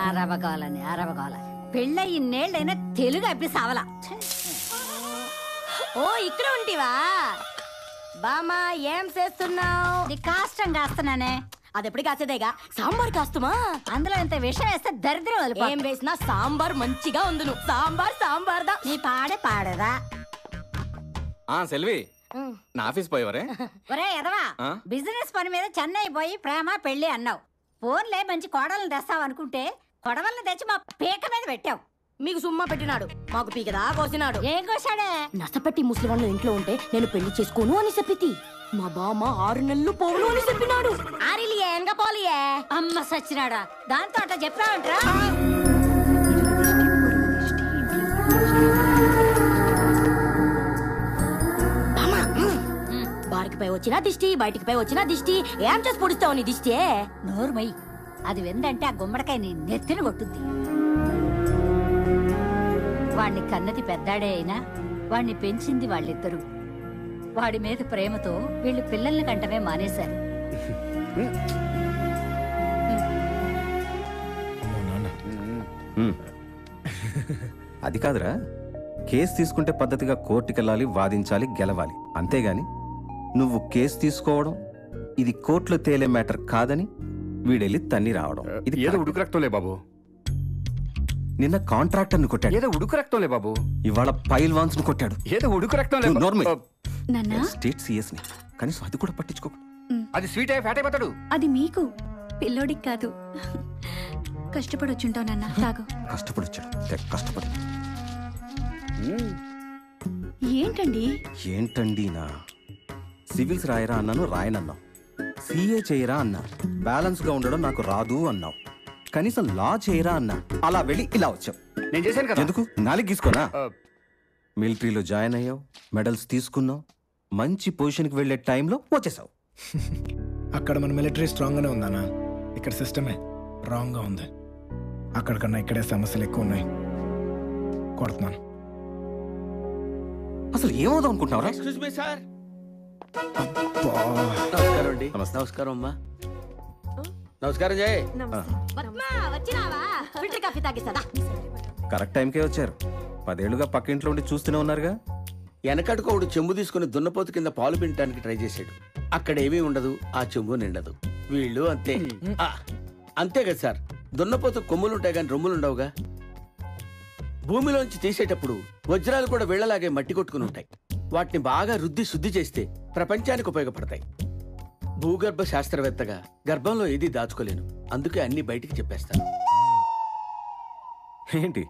అరవగాల పెళ్ళ ఇన్నేళ్ళైనా తెలుగు అబ్బి సావలా. ఓ ఇక్కడ ఉంటివా బామా? ఏం చేస్తున్నావు? నీ కాష్టం కాస్తున్నానే. అది ఎప్పుడు కాసేదేగా, సాంబార్ కాస్తుమా? అందులో ఇంత విషయం వేస్తే దరిద్రం. ఏం వేసినా సాంబార్ మంచిగా ఉంది. నువ్వు సాంబార్ సాంబార్ దా. నీ పాడేదా? సెల్వి, నా ఆఫీస్ పోయేవరే? ఒరే ఎదవా, బిజినెస్ పని మీద చెన్నై పోయి ప్రేమ పెళ్లి అన్నావు. ఫోన్లే మంచి కోడలను తెస్తావు అనుకుంటే కొడవల్ని తెచ్చి మా పీక మీద పెట్టావు. మీకు సుమ్మా పెట్టినాడు, మాకు పీకదా కోసినాడు. ఏం కోసాడే? నష్టపెట్టి ముసలివాళ్ళు ఇంట్లో ఉంటే నేను పెళ్లి చేసుకోను అని చెప్పి మా బామ్మ 6 నెలలు పోను అని చెప్పినాడు. ఆరిలియే ఎంగ పోలియే అమ్మ సచ్చినాడా. దాంతో అట్లా చెప్పావంట్రా? బారికి పై వచ్చిన దిష్టి, బయటికి పై వచ్చిన దిష్టి. ఏం చేసి పొడుస్తావు నీ దిష్టి? నోరుమై, అది వెందంటే ఆ గుమ్మడికాయ నీ నెత్తిన కొట్టుద్ది. వాణ్ణి కన్నది పెద్దాడే అయినా వాణ్ణి పెంచింది వాళ్ళిద్దరూ. వాడి మీద ప్రేమతో వీళ్ళు పిల్లల్ని కంటమే మానేశారు. అది కాదురా, కేసు తీసుకుంటే పద్ధతిగా కోర్టుకెళ్ళాలి, వాదించాలి, గెలవాలి. అంతేగాని నువ్వు కేసు తీసుకోవడం ఇది కోర్టులో తేలే మ్యాటర్ కాదని వీడెళ్ళి తన్ని రావడం ఇది ఏదో ఉడుకు రక్తంలే బాబు. నిన్న కాంట్రాక్టర్ని కొట్టాడు. ఏదో ఉడుకు రక్తంలే బాబు. ఇవాళ పైల్వాన్స్ ను కొట్టాడు. ఏదో ఉడుకు రక్తంలే. స్టేట్ సిఎస్ ని కనీసం అది కూడా పట్టించుకో. అది స్వీట్ అయి ఫ్యాట్ అయిపోతాడు. అది మీకు, పిల్లోడికి కాదు. కష్టపడి వచ్చుంటావు నాన్న, తాగు. కష్టపడి వచ్చాడు, కష్టపడి. ఏంటండి నా సివిల్స్ రాయరా అన్నాను, రాయనన్నావు. సిఏ చేయరా అన్నా, బ్యాలెన్స్ గా ఉండడం నాకు రాదు అన్నావు. కనీసం లా చేయరా అన్నా, అలా వెళ్ళి ఇలా వచ్చావు. నేను చేశాను కదా. ఎందుకు నాలుగు గీసుకోనా? మిలిటరీలో జాయిన్ అయ్యావు, మెడల్స్ తీసుకున్నావు, మంచి పొజిషన్కి వెళ్లే టైంలో వచ్చేసావు. అక్కడ మన మిలిటరీ స్ట్రాంగ్ గానే ఉందన్నా, ఇక్కడ సిస్టమే రాంగ్ గా ఉంది. అక్కడికన్నా ఇక్కడే సమస్యలు ఎక్కువ ఉన్నాయి. కొడుతున్నాను. అసలు ఏమవుదాం అనుకుంటున్నావురా? Excuse me sir. నమస్కారం అండి. నమస్కారం అమ్మా. నమస్కారం జయ్. కరెక్ట్ టైంకే వచ్చారు. 10 ఏళ్లుగా పక్కింట్లో ఉండి చూస్తూనే ఉన్నారుగా. వెనకడుకోడు చెంబు తీసుకుని దున్నపోతు కింద పాలు పిండటానికి ట్రై చేశాడు. అక్కడ ఏమీ ఉండదు, ఆ చెంబు నిండదు. వీళ్ళు అంతే. అంతే కదా సార్, దున్నపోతు కొమ్ములుంటాయి కానీ రొమ్ములుండవుగా. భూమిలోంచి తీసేటప్పుడు వజ్రాలు కూడా వీళ్లలాగే మట్టి కొట్టుకుని ఉంటాయి. వాటిని బాగా రుద్ది శుద్ధి చేస్తే ప్రపంచానికి ఉపయోగపడతాయి. భూగర్భ శాస్త్రవేత్తగా గర్భంలో ఏదీ దాచుకోలేను, అందుకే అన్ని బయటికి చెప్పేస్తాను. ఏంటి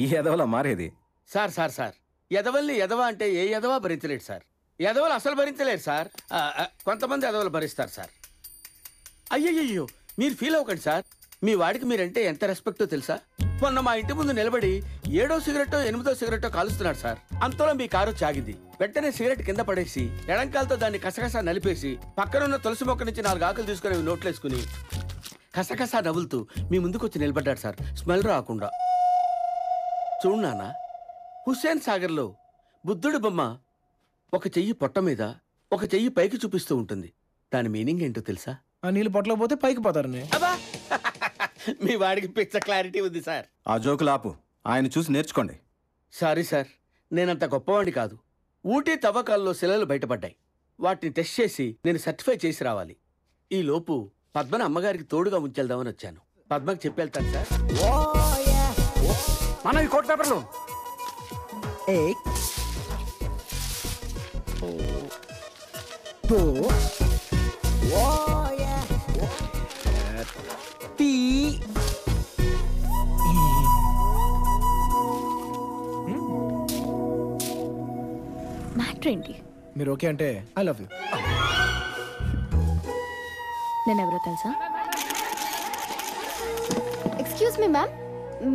ఈ ఎదవలా మారేది? సార్ సార్ సార్, ఎదవల్ని ఎదవ అంటే ఏ ఎదవా భరించలేడు సార్. ఎదవలు అసలు భరించలేరు సార్. కొంతమంది ఎదవలు భరిస్తారు సార్. అయ్యయ్యో, మీరు ఫీల్ అవ్వకండి సార్. మీ వాడికి మీరంటే ఎంత రెస్పెక్టో తెలుసా? మొన్న మా ఇంటి ముందు నిలబడి 7వ సిగరెట్టో 8వ సిగరెట్టో కాలుస్తున్నాడు సార్. అంతలో మీ కారు చాగింది. వెంటనే సిగరెట్ కింద పడేసి ఎడంకాలతో దాన్ని కసకసా నలిపేసి పక్కనున్న తులసి మొక్క నుంచి 4 ఆకులు తీసుకుని నోట్లేసుకుని కసకసా నవ్వులుతూ మీ ముందుకు వచ్చి నిలబడ్డాడు సార్, స్మెల్ రాకుండా. చూడు నాన్న, హుస్సేన్ సాగర్లో బుద్ధుడి బొమ్మ ఒక చెయ్యి పొట్ట మీద ఒక చెయ్యి పైకి చూపిస్తూ ఉంటుంది. దాని మీనింగ్ ఏంటో తెలుసా? ఆ నీళ్ళు పొట్టలో పోతే పైకి పోతారని. మీ వాడికి పిచ్చ క్లారిటీ ఉంది సార్. ఆ జోకులాపు, ఆయన చూసి నేర్చుకోండి. సారీ సార్, నేనంత గొప్పవాడిని కాదు. ఊటీ తవ్వకాల్లో శిలలు బయటపడ్డాయి. వాటిని టెస్ట్ చేసి నేను సర్టిఫై చేసి రావాలి. ఈ లోపు పద్మని అమ్మగారికి తోడుగా ఉంచేద్దామని వచ్చాను. పద్మకి చెప్పేళ్తాను సార్. మన ఈ కోట్ పేపర్లు మ్యాటర్ ఏంటి? మీరు ఓకే అంటే ఐ లవ్ యూ. నేనెవరో తెలుసా? ఎక్స్క్యూజ్ మీ మ్యామ్,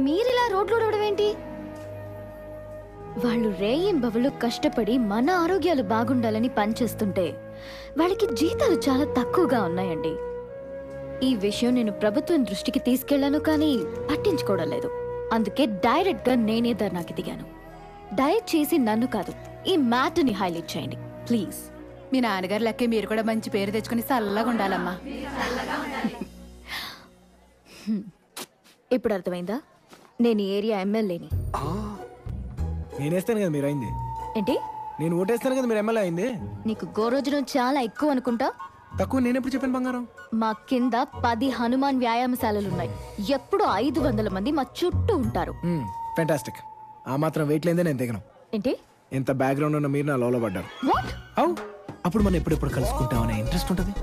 మీరిలా రోడ్లో ఉండడం ఏంటి? వాళ్ళు రేయింబవళ్ళు కష్టపడి మన ఆరోగ్యాలు బాగుండాలని పనిచేస్తుంటే వాళ్ళకి జీతాలు చాలా తక్కువగా ఉన్నాయండి. ఈ విషయం నేను ప్రభుత్వం దృష్టికి తీసుకెళ్లాను, కానీ పట్టించుకోవడం లేదు. అందుకే డైరెక్ట్ గా నేనే ధర్నాకి దిగాను. దయచేసి నన్ను కాదు, ఈ మ్యాటర్ని హైలైట్ చేయండి ప్లీజ్. మీ నాన్నగారు లెక్కే మీరు కూడా మంచి పేరు తెచ్చుకుని చల్లగా ఉండాలమ్మా. ఇప్పుడు అర్థమైందా? నేను ఈ ఏరియా ఎమ్మెల్యేని. నేనేస్తాను కదా మీరు అయింది. ఏంటి? నేను ఓటేస్తాను కదా మీరు ఎమ్మెల్యే అయింది. నీకు గోరోజనం చాలా ఎక్కువ అనుకుంటా. తక్కువ నేనెప్పుడు చెప్పాను బంగారం? మా కింద 10 హనుమాన్ వ్యాయామశాలలున్నాయి. ఎప్పుడు 500 మంది మా చుట్టూ ఉంటారు. ఫెంటాస్టిక్. ఆ మాత్రం వెయిట్ లేదే నేను దిగను. ఏంటి? ఎంత బ్యాక్గ్రౌండ్ ఉన్న మీరు నా లోలో పడ్డారు. అవు అప్పుడు మనం ఎప్పుడెప్పుడు కలుసుకుంటామనే ఇంట్రెస్ట్ ఉంటుంది,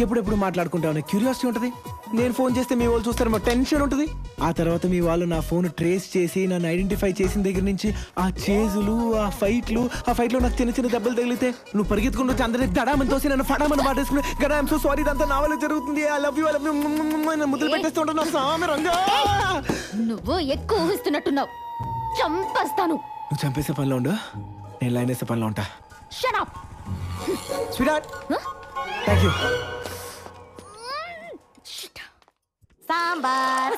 ఎప్పుడెప్పుడు మాట్లాడుకుంటామనే క్యూరియాసిటీ ఉంటుంది. నేను ఫోన్ చేస్తే మీ వాళ్ళు చూస్తారో టెన్షన్ ఉంటుంది. ఆ తర్వాత మీ వాళ్ళు నా ఫోన్ ట్రేస్ చేసి నన్ను ఐడెంటిఫై చేసిన దగ్గర నుంచి ఆ చేజులు, ఆ ఫైట్లో నాకు చిన్న చిన్న దెబ్బలు తగిలితే నువ్వు పరిగెత్తుకుంటూ వచ్చి అందరికి దడామని తోసి నన్ను ఫడామని పాటేసుకుని గడా ఐమ్ సో సారీ ఇదంతా నా వల్ల జరుగుతుంది, ఐ లవ్ యూ ముద్దులు పెట్టేస్తుంటున్నా సామి రంగా. నువ్వు ఎక్కువ ఊహిస్తున్నట్టున్నావు. చంపేస్తాను. నువ్వు చంపేసే పనిలో ఉండు, నేను లైన్ వేసే పనిలో ఉంటా. Shut up. Sweet thank you. Sambar.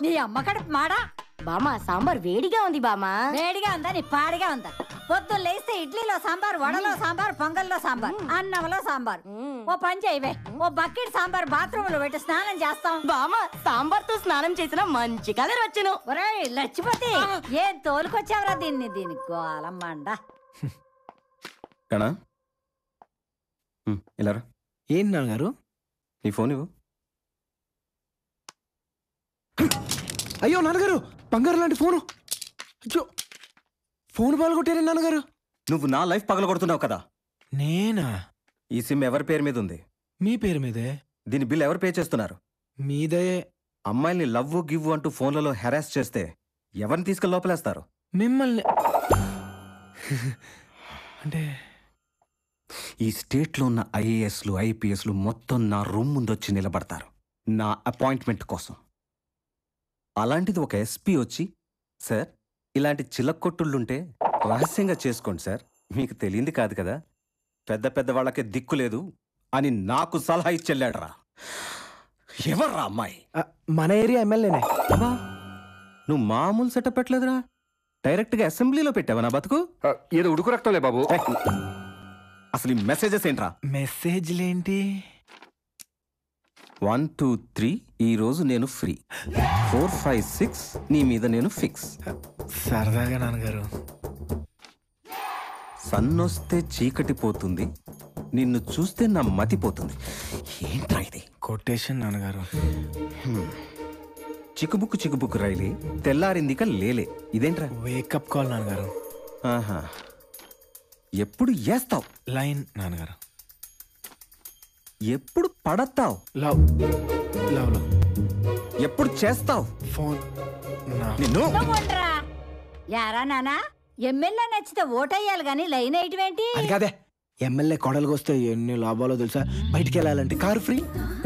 నీ అమ్మ కడుపు మాడా. బామా సాంబార్ వేడిగా ఉంది బామా. వేడిగా ఉందా నీ పాడిగా ఉందా? పొద్దున్న లేస్తే ఇడ్లీలో సాంబార్, వడలో సాంబార్, పొంగల్లో సాంబార్, అన్నంలో సాంబార్. ఓ పని చేయవే, ఓ బకెట్ సాంబార్ బాత్రూమ్ లో పెట్టి స్నానం చేస్తాం. బామా సాంబార్ తో స్నానం చేసిన మంచి కలర్ వచ్చును. ఒరేయ్ లచ్చిపోతే ఏం తోలుకొచ్చావరా దీన్ని గోలమ్మండ. కణా ఇలా రా. ఏంటి నాన్నగారు? నీ ఫోన్ ఇవ్వు. అయ్యో నాన్నగారు, బంగారు లాంటి ఫోను. అయ్యో ఫోన్ పగలగొట్టారే నాన్నగారు. నువ్వు నా లైఫ్ పగలగొడుతున్నావు కదా. నేనా? ఈ సిమ్ ఎవరి పేరు మీద ఉంది? మీ పేరు మీదే. దీని బిల్ ఎవరు పే చేస్తున్నారు? మీదే. అమ్మాయిల్ని లవ్వు గివ్వు అంటూ ఫోన్లలో హెరాస్ చేస్తే ఎవరిని తీసుకెళ్ళి లోపలేస్తారు? మిమ్మల్ని అంటే ఈ స్టేట్లో ఉన్న ఐఏఎస్లు, ఐపీఎస్లు మొత్తం నా రూమ్ ముందు వచ్చి నిలబడతారు నా అపాయింట్మెంట్ కోసం. అలాంటిది ఒక ఎస్పీ వచ్చి, సార్ ఇలాంటి చిలక్కొట్టుళ్ళుంటే రహస్యంగా చేసుకోండి సార్, మీకు తెలియంది కాదు కదా, పెద్ద పెద్ద వాళ్ళకే దిక్కు లేదు అని నాకు సలహా ఇచ్చెళ్ళాడరా. ఎవర్రా అమ్మాయి? మన ఏరియా ఎమ్మెల్యేనే. నువ్వు మామూలు సెటప్ పెట్టలేదురా, డైరెక్ట్గా అసెంబ్లీలో పెట్టావా నా బతుకు? ఏదో ఉడుకు రక్తంలే బాబు. అసలు ఈ మెసేజెస్ ఏంట్రా? మెసేజ్లేంటి? 1 2 3 ఈ రోజు నేను ఫ్రీ, 4 5 6 నీ మీద నేను ఫిక్స్. సరదాగా నాన్నగారు. సన్నొస్తే చీకటి పోతుంది, నిన్ను చూస్తే నా మతిపోతుంది. ఏంట్రా ఇది? కొటేషన్ నాన్నగారు. చిక్కుబుక్కు చిక్కుబుక్కు రైలే, తెల్లారిందిక లేలే. ఇదేంట్రా? వేకప్ కాల్ నాన్నగారు. ఆహా, ఎప్పుడు వేస్తావు లైన్ నాన్నగారు? ఎప్పుడు పడతావు లవ్ లవ్ లవ్? ఎప్పుడు చేస్తావు ఫోన్? నిన్ను యారా నానా, ఎమ్మెల్యే నచ్చితే ఓటయ్యాలి గాని లైన్ వేయటమేంటి? అది కాదే, ఎమ్మెల్యే కొడలకు వస్తే ఎన్ని లాభాలో తెలుసా? బయటికి వెళ్ళాలంటే కారు ఫ్రీ,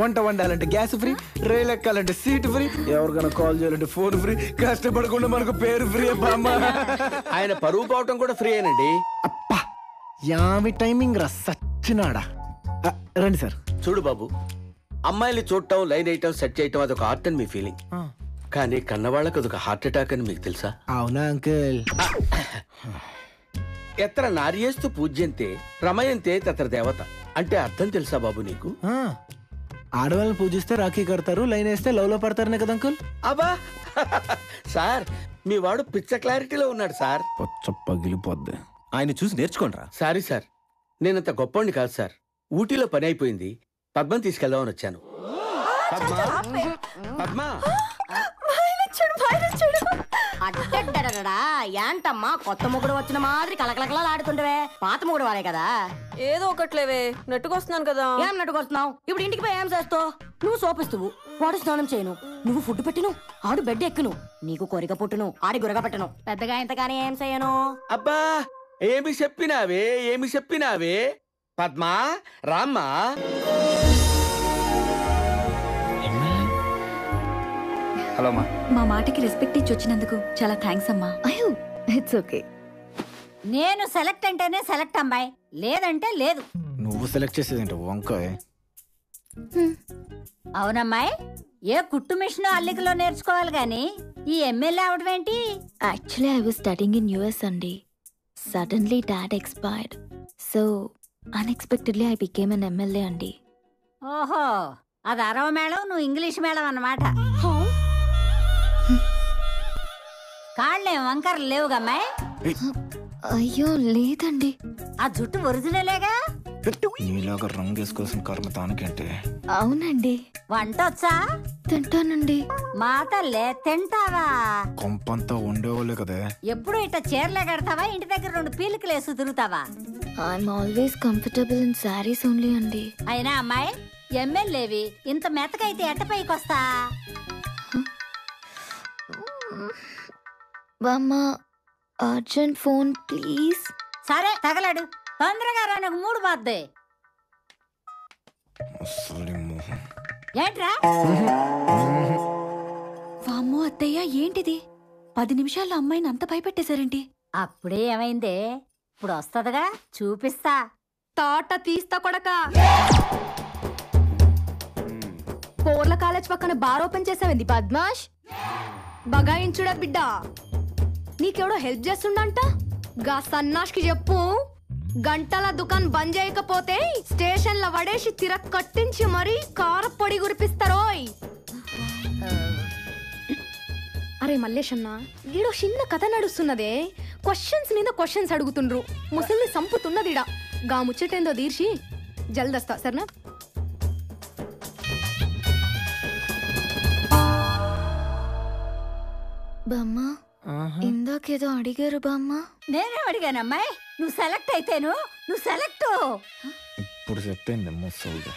వంట వండాలంటే గ్యాస్ ఫ్రీ, రైలు ఎక్కాలంటే సీట్ ఫ్రీ, ఎవరికైనా కాల్ చేయాలంటే ఫోన్ ఫ్రీ, కష్టపడకుండా మనకు పేరు ఫ్రీ. ఆయన పరువు పోవటం కూడా ఫ్రీ అయినండి. అప్పా యామి టైమింగ్ రా సచ్చినాడా. రండి సార్. చూడు బాబు, అమ్మాయిలు చూడటం, లైన్ వేయటం, సెట్ చేయటం అదొక ఆర్ట్ అని మీ ఫీలింగ్, కానీ కన్నవాళ్ళకి అదొక హార్ట్ అటాక్ అని మీకు తెలుసా? అవునా అంకుల్? ఎత్ర నార్యేస్తు పూజ్యంతే రమయంతే తత్ర దేవత అంటే అర్థం తెలుసా బాబు నీకు? ఆడవాళ్ళని పూజిస్తే రాఖీ కడతారు, లైన్ వేస్తే లవ్ లో పడతారనే కదా అంకుల్? అబ్బా సార్, మీ వాడు పిచ్చ క్లారిటీలో ఉన్నాడు సార్. పగిలిపోద్ది. ఆయన చూసి నేర్చుకోండిరా. సారీ సార్, నేనంత గొప్పవాడిని కాదు సార్. ఊటీలో పని అయిపోయింది, పద్మం తీసుకెళ్దామని వచ్చాను. పద్మా అడ్డడ్డడా ఏంటమ్మా, కొత్త మొగుడు వచ్చిన మాదిరి కలకలకలా ఆడుతుంటవే? పాత మొగుడు వారే కదా. ఏదో ఒకట్లేవే, నెట్టుకొస్తున్నాను కదా. ఏం నెట్టుకొస్తున్నావు? ఇప్పుడు ఇంటికి పోయి ఏం చేస్తావు? నువ్వు సోపిస్తువు, వాడు స్నానం చేయను, నువ్వు ఫుడ్ పెట్టిను, ఆడు బెడ్ ఎక్కును, నీకు కొరిక పుట్టును, ఆడి గురగ పెట్టను, పెద్దగా ఇంతగానే ఏం చేయను. అబ్బా ఏమి చెప్పినావే పద్మా, రామ్మా. హలో అమ్మా. మా మాటకి రెస్పెక్ట్ ఇచ్చి వచ్చినందుకు చాలా థ్యాంక్స్ అమ్మా. అయ్యో ఇట్స్ ఓకే. నేను సెలెక్ట్ అంటేనే సెలెక్ట్ అమ్మాయి, లేదంటే లేదు. నువ్వు సెలెక్ట్ చేసేది వంకాయ? అవునమ్మాయి, ఏ కుట్టు మిషన్ అల్లికలో నేర్చుకోవాలి గాని ఈ ఎమ్మెల్యే అవడం ఏంటి? Actually I was studying in US అండి. Suddenly dad expired. So unexpectedly I became an MLA అండి. ఓహో, అది అరవ మేళం, నువ్వు ఇంగ్లీష్ మేళం అన్నమాట. కాళ్ళేం వంకరలు లేవుగమ్మాయి? అయ్యో లేదండి. ఆ జుట్టు ఒరిజినలేగా? నీలాగా రంగు వేసుకోవాల్సిన కర్మ తానకంటే. అవునండి. వంట వచ్చా? తింటానండి. మా తల్లే తింటావా? కొంపంతా ఉండేవాళ్ళే కదా. ఎప్పుడు ఇట్ట చీరలే కడతావా, ఇంటి దగ్గర 2 పీలికలు వేసి తిరుగుతావా? I'm always comfortable in saris only అండి. అయినా అమ్మాయి, ఎమ్మెల్యేవి ఇంత మెత్తకైతే ఎట్ట పైకొస్తా? బామ్మ, అర్జెంట్ ఫోన్ ప్లీజ్. సరే తగలడు, తొందరగా రా, నాకు 3 బాద్దే. ఏంట్రా? వామ్మో అత్తయ్య, ఏంటిది? 10 నిమిషాల్లో అమ్మాయిని అంత భయపెట్టేశారేంటి? అప్పుడే ఏమైందే? ఇప్పుడు వస్తదిగా, చూపిస్తా. తాట తీస్తా కొడక. పోర్ల కాలేజ్ పక్కన బార్ ఓపెన్ చేసావేంది పద్మాష్? బగాయించుడా బిడ్డ. నీకెవడో హెల్ప్ చేస్తుండంట. గా సన్నాష్కి చెప్పు, గంటల దుకాణం బంద్ చేయకపోతే స్టేషన్ల వడేసి కట్టించి మరీ కారపొడి గురిపిస్తారోయ్. అరే మల్లేషన్న, ఈడో చిన్న కథ నడుస్తున్నదే. క్వశ్చన్స్ మీద క్వశ్చన్స్ అడుగుతుండ్రు. ముసలిని సంపుతున్నదిడా. గా ముచ్చటేందో తీర్చి జల్దస్తా సరేనా? బామ్మ, ఇందాకేదో అడిగారు బామ్మ. నేనే అడిగానమ్మాయి. నువ్వు సెలెక్ట్ అయితేను, నువ్వు సెలెక్ట్. ఇప్పుడు చెప్పింది ముసలిగా.